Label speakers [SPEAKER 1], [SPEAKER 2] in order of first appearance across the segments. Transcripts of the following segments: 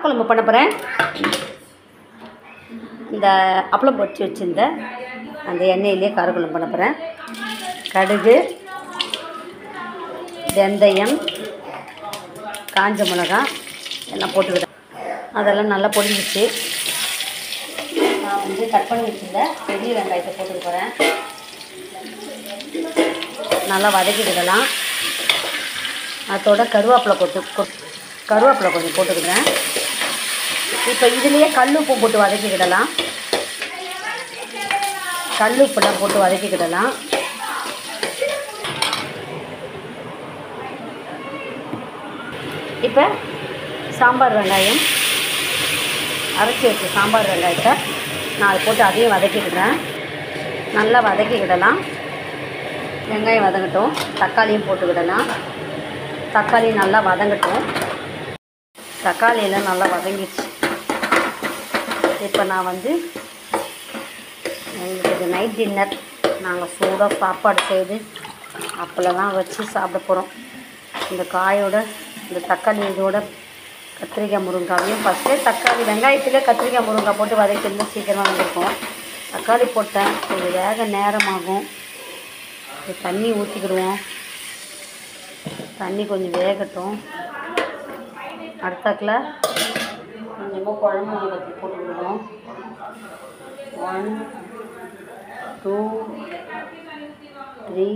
[SPEAKER 1] குழம்பு பண்ண போகிறேன். இந்த அப்பளம் பொரிச்சு வச்சுருந்த அந்த எண்ணெயிலே காரக்குழம்பு பண்ண போகிறேன். கடுகு, வெந்தயம், காஞ்ச மிளகாய் எல்லாம் போட்டுக்கிட்டேன். அதெல்லாம் நல்லா பொரிஞ்சிச்சு. நான் வந்து கட் பண்ணி வச்சுருந்த பெரிய வெங்காயத்தை போட்டுக்க போகிறேன். நல்லா வதக்கிக்கிடலாம். அதோட கருவேப்பிலை கொஞ்சம் போட்டுக்கிறேன். இப்போ இதுலேயே கல் உப்பு போட்டு வதக்கிக்கிடலாம். கல் உப்புலாம் போட்டு வதக்கிக்கிடலாம். இப்போ சாம்பார் வெங்காயம் அரைச்சி வச்ச சாம்பார் வெங்காயத்தை நான் அதை போட்டு அதையும் வதக்கிக்கிடுறேன். நல்லா வதக்கிக்கிடலாம். வெங்காயம் வதங்கட்டும். தக்காளியும் போட்டுக்கிடலாம். தக்காளி நல்லா வதங்கட்டும். தக்காளியெல்லாம் நல்லா வதங்கிடுச்சு. இப்போ நான் வந்து எங்களுக்கு நைட் டின்னர் நாங்கள் சூடாக சாப்பாடு செய்து அப்பளம்லாம் வச்சு சாப்பிட போகிறோம். இந்த காயோட இந்த தக்காளி இதோட கத்திரிக்காய் முருங்காவையும் ஃபஸ்ட்டே தக்காளி வெங்காயத்தில் கத்திரிக்காய் முருங்காய் போட்டு வதக்கிட்டு சீக்கிரமாக வந்திருக்கோம். தக்காளி போட்டேன், கொஞ்சம் வேக நேரமாகும். தண்ணி ஊற்றிக்கிடுவோம். தண்ணி கொஞ்சம் வேகட்டும். அடுத்தாக்கில் கொஞ்சமாக குழம்பு மிளகாய் போட்டுக்கிடுவோம். 1 2 3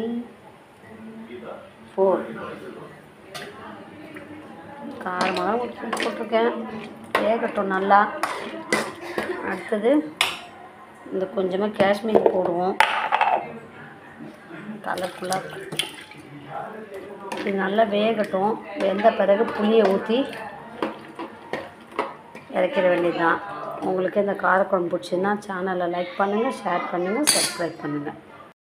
[SPEAKER 1] 4 காரமாக உப்பு போட்டிருக்கேன். வேகட்டும் நல்லா. அடுத்தது இந்த கொஞ்சமாக காஷ்மீர் போடுவோம். கலர்ஃபுல்லாக இது நல்லா வேகட்டும். வெந்த பிறகு புளியை ஊற்றி இறக்கிற வேண்டியது தான். உங்களுக்கு இந்த காரக்குழம்பு பிடிச்சின்னா சேனலை லைக் பண்ணுங்கள், ஷேர் பண்ணுங்கள், சப்ஸ்கிரைப் பண்ணுங்கள்.